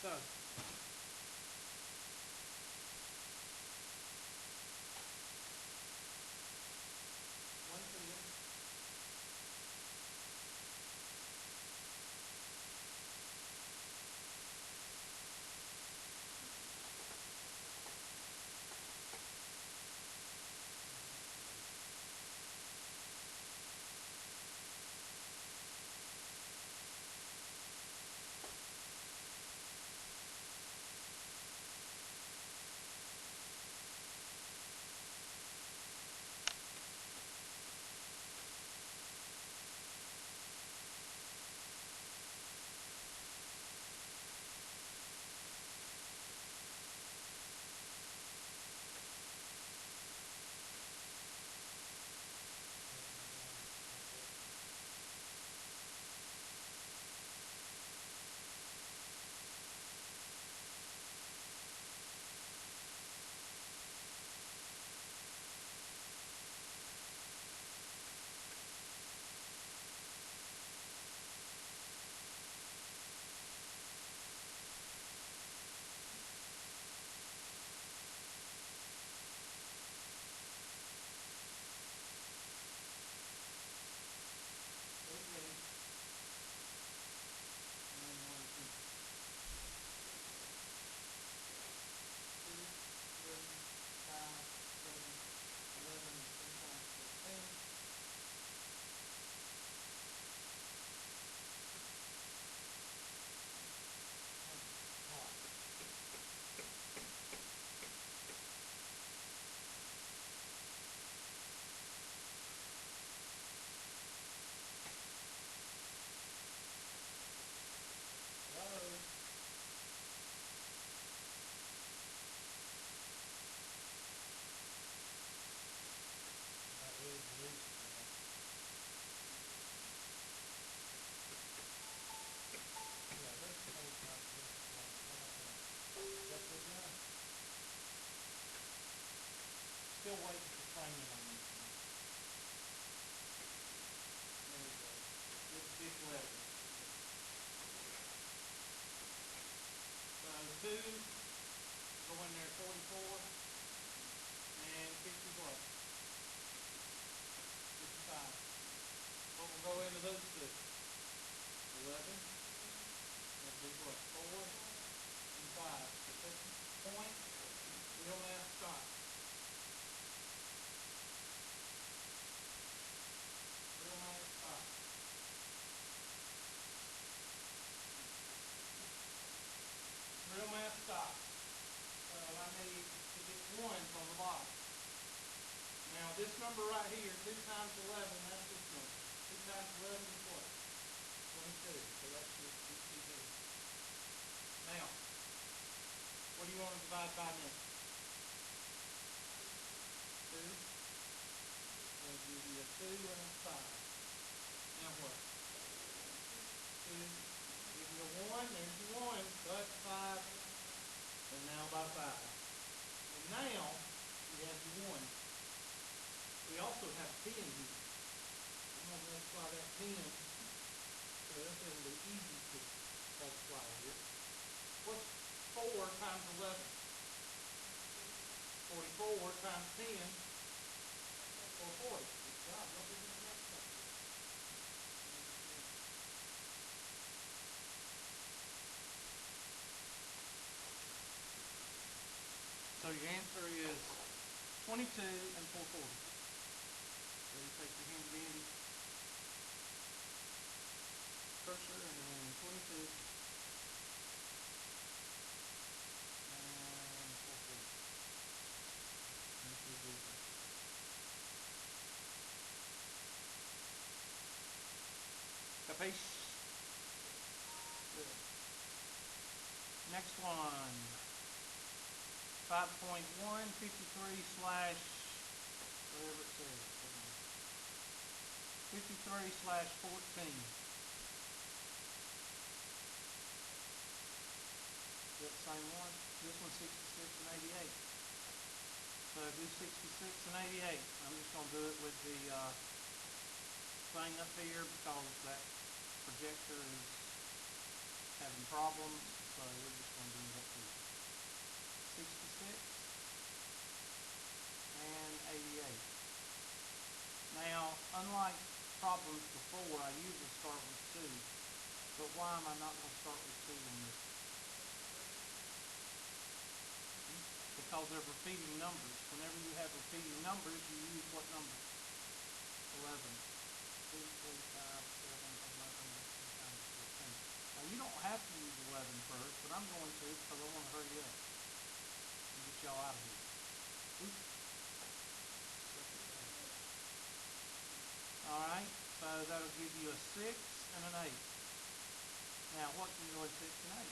So, one field. Eight legs. And then one pin. 2, 3, 5, 7, 11, and 3 times 14. Alright. Hello? About ready to release it now. Yeah, there's the whole top there. How about that? Is that good enough? Still waiting for training on this one. There we go. It's level. So 2 go in there 44 and 50 what? 55. What will go into those two? 11. That'd be what? 4 and 5. Point. Real math stop. Real math stop. Real math stop. So I need to get 1 from the bottom. Now this number right here, 2 times 11, that's this number. 2 times 11 is what? 22. So that's your ECV. Now, what do you want to divide by next? 2. That'll give you a 2 and a 5. Now what? 2. Give you a 1. There's your 1. But 5. And now by 5. And now you have your 1. We also have 10 here. I'm going to multiply that 10 to us. It'll be easy to multiply here. What's 4 times 11? 44 times 10. 440. Good job. Y'all did that right back there. So your answer is 22 and 440. Ready to take your handy dandy cursor and 22 and 440. That's your difference. Capiche? Good. Next one. 5.1, 53 slash, whatever it says. 53 slash 14. Is that the same one? This one's 66 and 88. So do 66 and 88. I'm just going to do it with the thing up here because that projector is having problems. so we're just going to do it up here. 66 and 88. Now, unlike problems before, I usually start with 2, but why am I not going to start with 2 on this? Because they're repeating numbers. Whenever you have repeating numbers, you use what number? 11. 2, 3, 5, 7, 11, 13 times 14. Now, you don't have to use 11 first, but I'm going to because I want to hurry up and get y'all out of here. Oops. All right, so that'll give you a 6 and an 8. Now, what can you go in 6 and 8?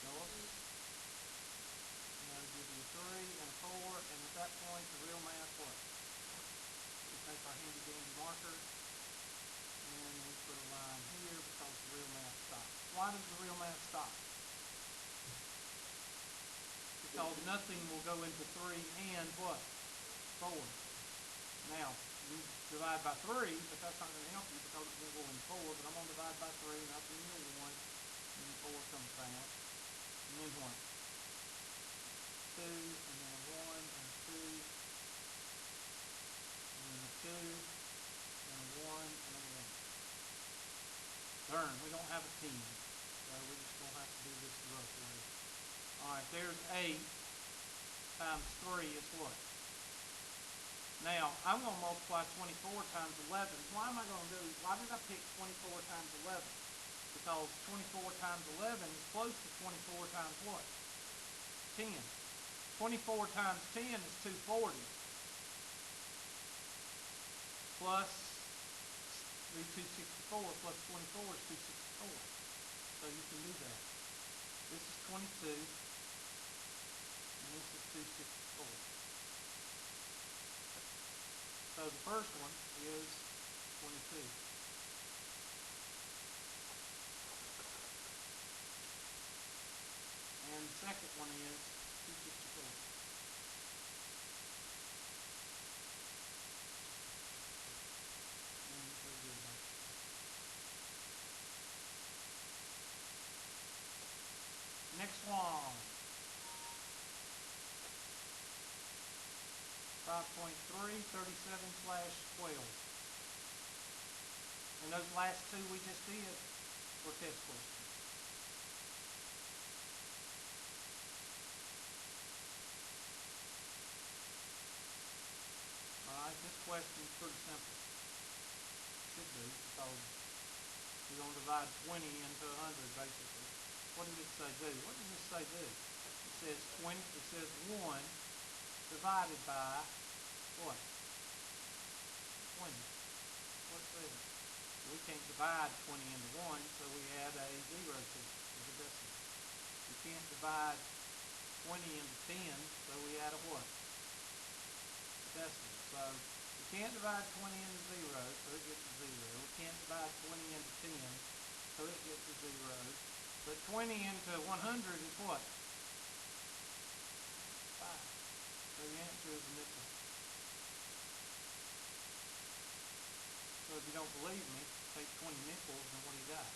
Show us. That'll give you a 3 and a 4, and at that point, the real math what? We take our handy dandy marker, and we put a line here because the real math stops. Why does the real math stop? Because nothing will go into 3 and what? 4. Now, you divide by 3, but that's not going to help you because it's going to go in 4, but I'm going to divide by 3, and I'll give you a 1, and then 4 comes back, and then what? 2, and then a 1, and a 2, and then a 2, and a 1, and a 1. Darn, we don't have a 10, so we're just going to have to do this the rough way. All right, there's 8 times 3 is what? Now, I'm going to multiply 24 times 11. Why did I pick 24 times 11? Because 24 times 11 is close to 24 times what? 10. 24 times 10 is 240. Plus, do 264 plus 24 is 264. So you can do that. This is 22, and this is 264. So the first one is 22. And the second one is 264. Next one. 5.337/12. And those last two we just did were test questions. Alright, this question is pretty simple. Should be, because you're going to divide 20 into 100 basically. What did it say do? What does this say do? It says 20, it says 1 divided by what? 20. What it says? We can't divide 20 into 1, so we add a 0 to it as a decimal. We can't divide 20 into 10, so we add a what? A decimal. So we can't divide 20 into 0, so it gets a 0. We can't divide 20 into 10, so it gets a 0. But 20 into 100 is what? 5. So the answer is a nickel. So if you don't believe me, take 20 nickels and what do you got?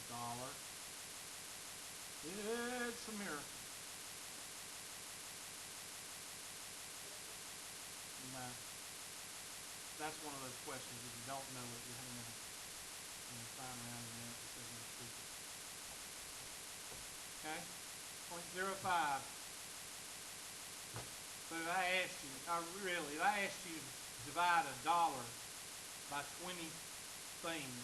$1. It's a miracle. No. That's one of those questions, if you don't know it, you hang out and find around your neck that says I'm stupid. Okay? 0.05. So if I asked you, if I asked you to divide $1 by 20 things,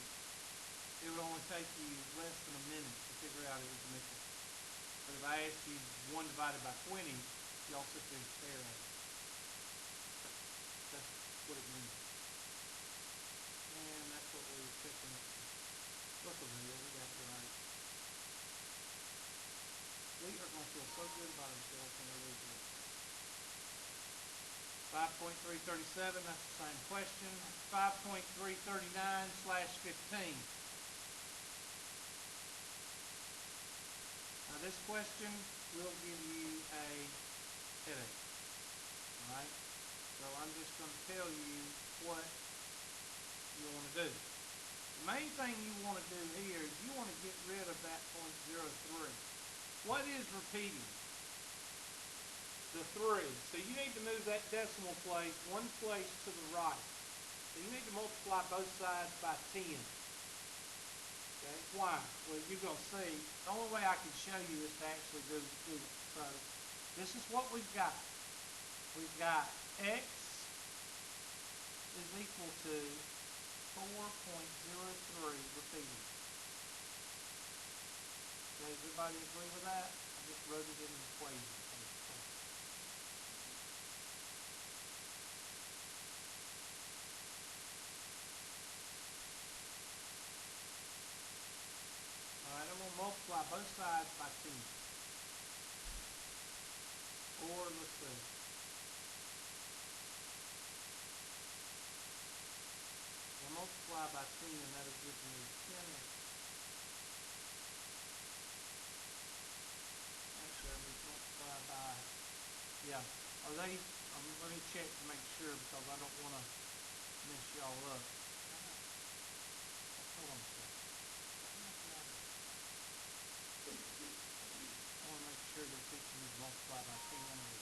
it would only take you less than a minute to figure out it was a nickel. But if I asked you 1 divided by 20, y'all sit there and stare at it. That's what it means. And that's what we were checking up to. Look over here, we got it right. We are going to feel so good about ourselves when we lose it. 5.337, that's the same question. 5.339/15. Now this question will give you a headache. Alright? So I'm just going to tell you what you want to do. The main thing you want to do here is you want to get rid of that 0.03. What is repeating? The 3. So you need to move that decimal place one place to the right. So you need to multiply both sides by 10. Okay, why? Well, you're going to see, the only way I can show you is to actually do it. So this is what we've got. We've got x is equal to 4.03 repeating. Okay, does everybody agree with that? I just wrote it in an equation. Alright, I'm going to multiply both sides by 10. Or, let's see. I'll multiply by 10, that'll give me 10x. Actually, I'm going to multiply by, yeah. Are they, let me check to make sure because I don't want to mess y'all up. Hold on a second. I want to make sure they're teaching me to multiply by 10 or by 100.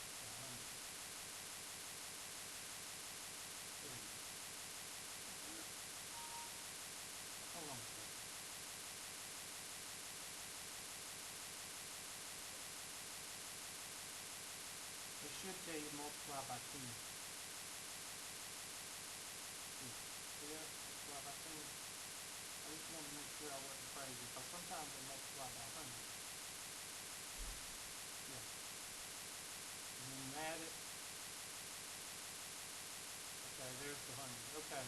There we go. Hold on a second. They should tell you multiply by 10. Yeah, multiply by 10. I just wanted to make sure I wasn't crazy because sometimes they multiply by 100. Yeah. And then you add it. Okay, there's the 100. Okay.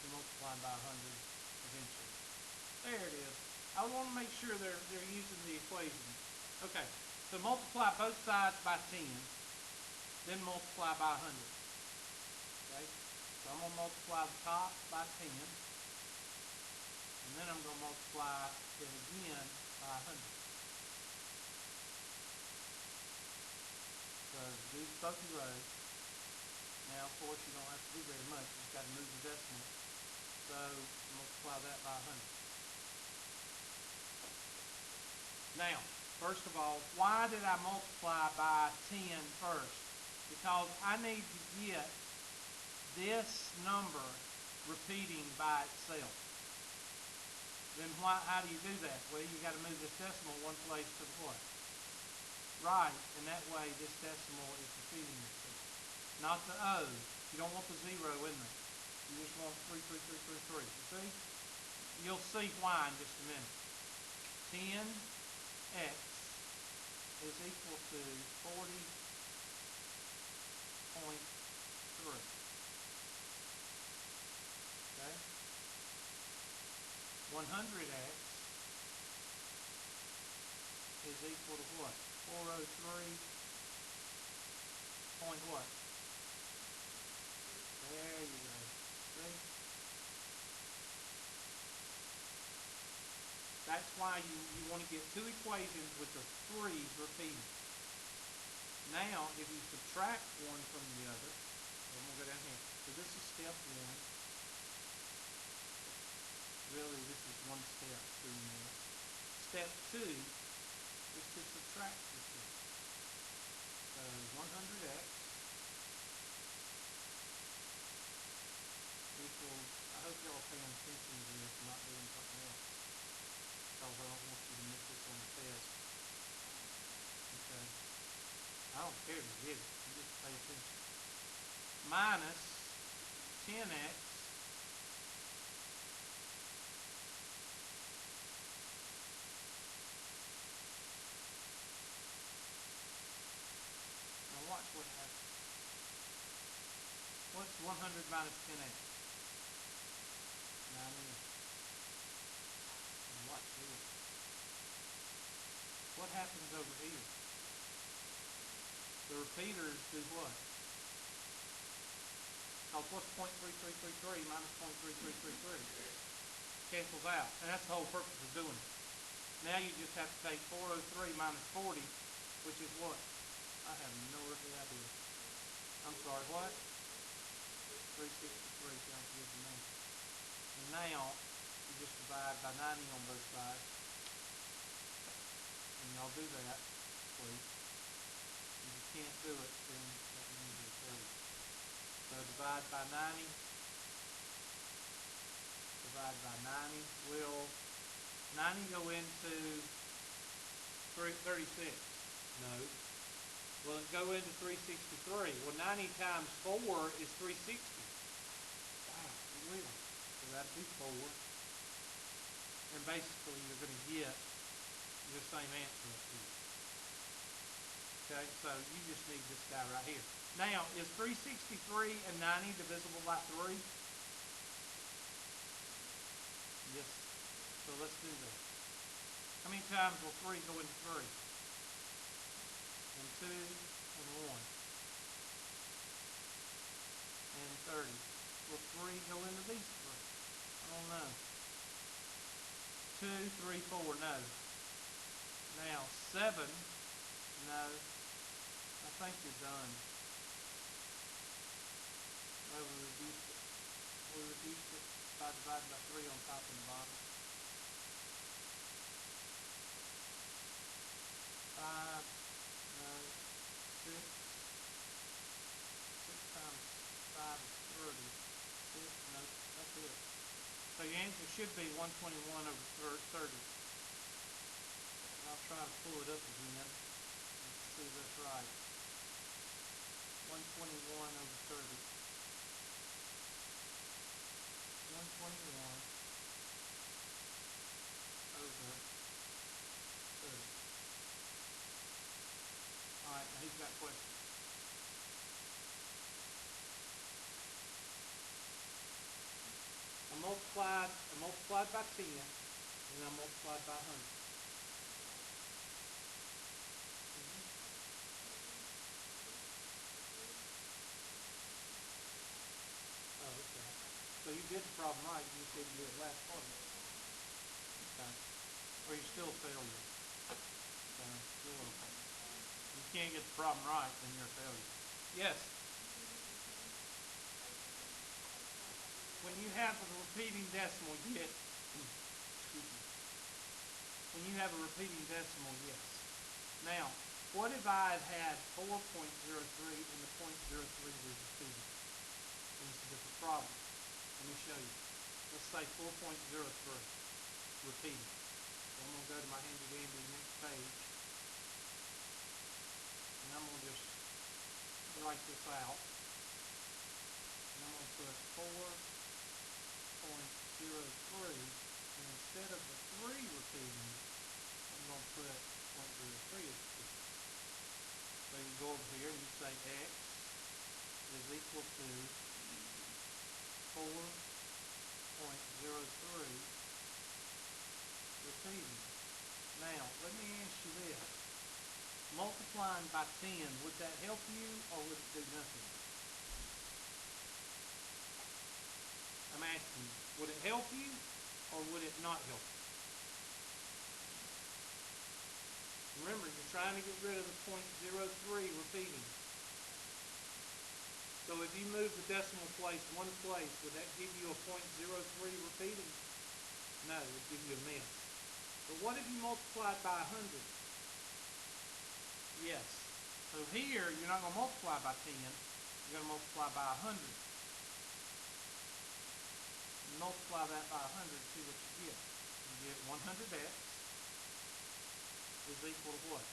You multiply by 100 eventually. There it is. I want to make sure they're using the equation. Okay, so multiply both sides by 10, then multiply by 100. Okay, so I'm going to multiply the top by 10, and then I'm going to multiply it again by 100. So do both of those. Now, of course, you don't have to do very much. You just got to move the decimal. So multiply that by 100. Now, first of all, why did I multiply by 10 first? Because I need to get this number repeating by itself. Then how do you do that? Well, you got to move this decimal one place to the what? Right, and that way this decimal is repeating itself. Not the O. You don't want the 0 in there. You just want 3, 3, 3, 3, 3. You see? You'll see why in just a minute. 10x is equal to 40.3. Okay? 100x is equal to what? 403 point what? There you go. See? That's why you want to get two equations with the 3's repeating. Now, if you subtract one from the other, I'm going to go down here. So this is step 1. Really, this is one step through this. Step 2 is to subtract the 2. So 100x equals, I hope y'all are paying attention to this and not doing something else, because I don't want you to miss this on the test. Okay. I don't care if you get it. You just pay attention. Minus 10x now watch what happens. What's 100 minus 10x? 90x. Now watch this. What happens over here? The repeaters do what? Because what's 0.3333 minus 0.3333? Cancels out. And that's the whole purpose of doing it. Now you just have to take 403 minus 40 which is what? I have no earthly idea. I'm sorry, what? 363 sounds good to me. And now, you just divide by 90 on both sides. And y'all do that, please. If you can't do it, then that means you're a failure. So divide by 90. Divide by 90. Will 90 go into 36? No. Will it go into 363? Well, 90 times 4 is 360. Wow, it will. So that'd be 4. And basically, you're going to get the same answer up here. Okay, so you just need this guy right here. Now, is 363 and 90 divisible by 3? Yes. So let's do that. How many times will 3 go into 3? And 2 and 1. And 30. Will 3 go into these 3? I don't know. 2, 3, 4, no. Now, 7, no. I think you're done. Well, we reduced it. We reduced it by dividing by 3 on top and the bottom. 5, no. 6. 6 times 5 is 30. 6, no, that's it. So your answer should be 121 over 30. And I'll try to pull it up again. Let's see if that's right. 121 over 30. 121 over 30. All right, now who's got questions? I multiplied by 10, and I multiplied by 100. Oh, okay. So you did the problem right. You just didn't do it last part. Okay. Or you still failed it. So you're welcome. You can't get the problem right, then you're a failure. Yes. When you have a repeating decimal, yes. Excuse me. When you have a repeating decimal, yes. Now, what if I had 4.03 and the 0.03 was repeating? And it's a different problem. Let me show you. Let's say 4.03 repeating. So I'm going to go to my handy dandy next page. And I'm going to just write this out. And I'm going to put 4.03. And instead of the 3 repeating, I'm going to put 0.03 is repeating. So you go over here and you say x is equal to 4.03 repeating. Now, let me ask you this. Multiplying by 10, would that help you or would it do nothing? I'm asking you, would it help you or would it not help you? Remember, you're trying to get rid of the 0.03 repeating. So if you move the decimal place one place, would that give you a 0.03 repeating? No, it would give you a miss. But what if you multiplied by 100? Yes. So here, you're not going to multiply by 10. You're going to multiply by 100. You multiply that by 100, see what you get. You get 100x is equal to what?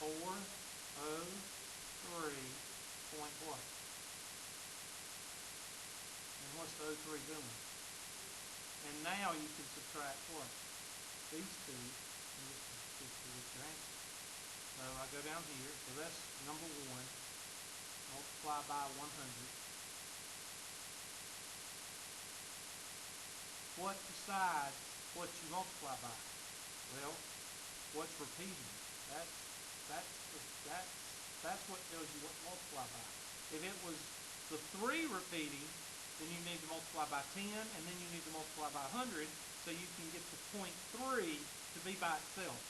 403 point what? And what's the 03 doing? And now you can subtract what? These two, and get your answer. So I go down here, so that's number 1. Multiply by 100. What decides what you multiply by? Well, what's repeating? That's what tells you what to multiply by. If it was the 3 repeating, then you need to multiply by 10, and then you need to multiply by 100, so you can get the 0.3 to be by itself.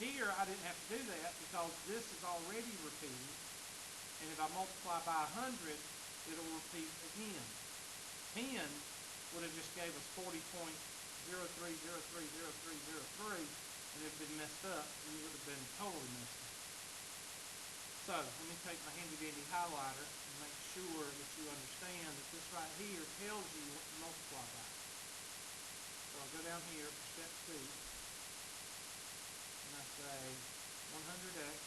Here, I didn't have to do that because this is already repeating. And if I multiply by 100, it'll repeat again. 10 would have just gave us 40.03030303, and it would have been messed up, and it would have been totally messed up. So, let me take my handy dandy highlighter and make sure that you understand that this right here tells you what to multiply by. So I'll go down here for step 2, and I say 100x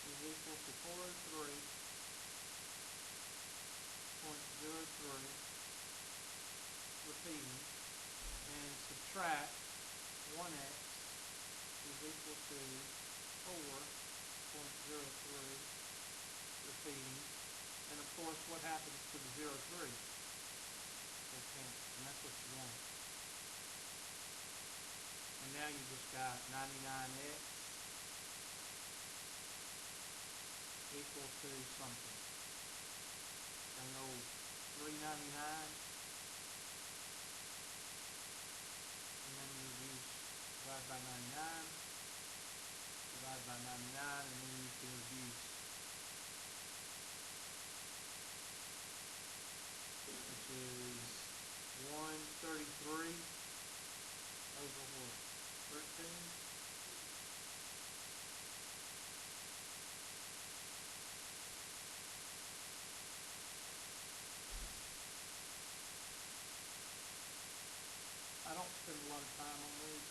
is equal to 403.03 repeating, and subtract 1x is equal to 4.03 repeating, and of course what happens to the 03? They cancel, and that's what you want. And now you just got 99x equal to something. An old 399, and then you reduce, divide by 99, divide by 99, and then you can reduce, which is 133 over what? 13? I don't spend a lot of time on these,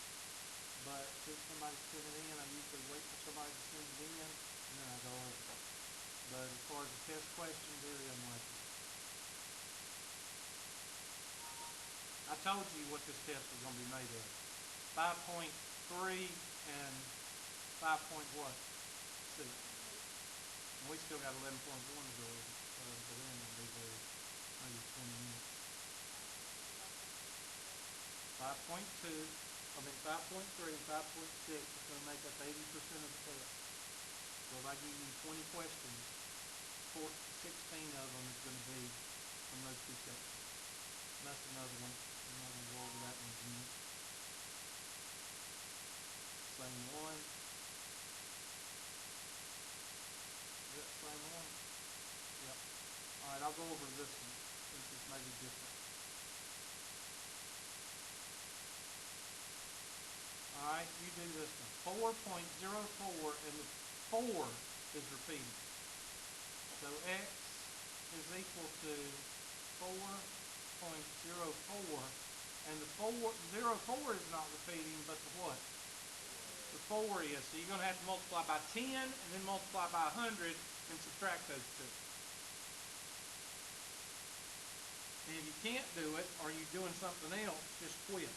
but since somebody sent it in, I usually wait for somebody to send it in, and then I go over it. But as far as the test question, very unlikely. I told you what this test was going to be made of. 5.3 and 5 point what? 6. And we still got 11.1 to go over, so but then it'll be very, maybe 20 minutes. 5.2, 5.3 and 5.6 is going to make up 80% of the test. So if I give you 20 questions, 16 of them is going to be from those two sections. And that's another one. I'm not going to go over that one again. Same one. Is that the same one? Yep. All right, I'll go over this one since it's maybe different. All right, you do this one. 4.04, and the 4 is repeating. So x is equal to 4.04, and the 04 is not repeating, but the what? The 4 is. So you're going to have to multiply by 10 and then multiply by 100 and subtract those two. And if you can't do it, or you're doing something else, just quit.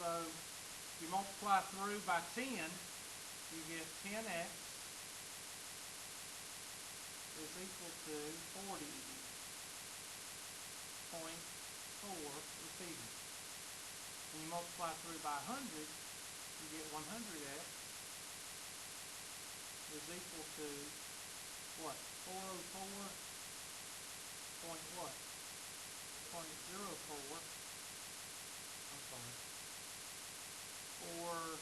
So if you multiply through by 10, you get 10x is equal to 40.4 repeated. When you multiply through by 100, you get 100x is equal to what? 404 point what? 0.04. I'm sorry. 404.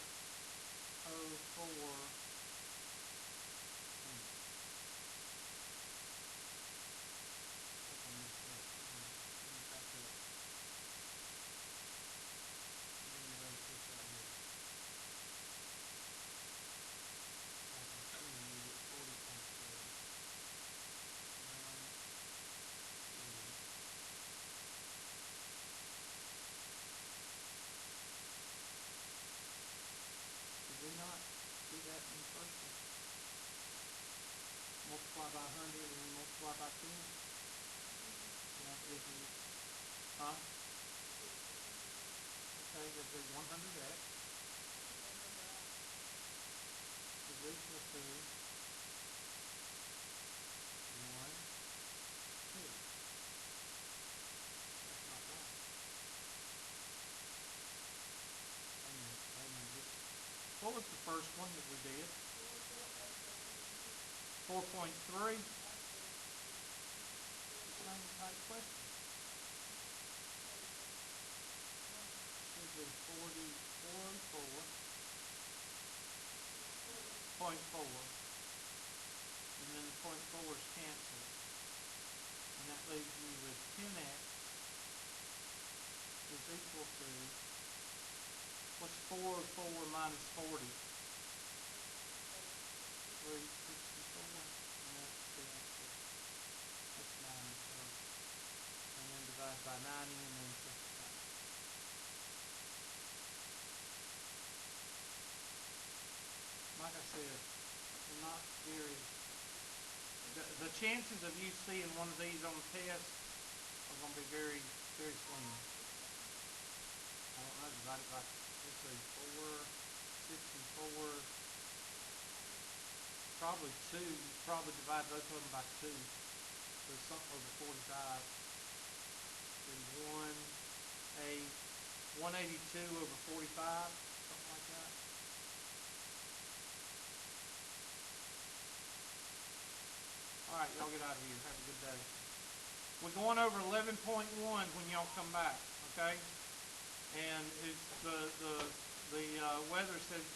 I messed up. Let me back up. Let me erase this right here. By 10, you get 40.4. 1, 2. Did we not do that in the first one? Multiply by 100 and then multiply by 10? And that gives you, huh? Okay, that'd be 100x is equal to 1, 2. That's not right. Wait a minute. What was the first one that we did? 4.3? The same type question. Should be 404.4. And then the point 4 is canceled. And that leaves you with 10x is equal to, what's 404 minus 40? 364. And that's the answer. That's 90. So, and then divide by 90 and then simplify. Like I said, I'm not very, the chances of you seeing one of these on the test are going to be very, very slim. I don't know, divide it by, let's see, 4, 64, probably 2. You probably divide both of them by 2. So something over 45. So 182 over 45, something like that. All right, y'all get out of here. Have a good day. We're going over 11.1 when y'all come back, okay? And it's the weather says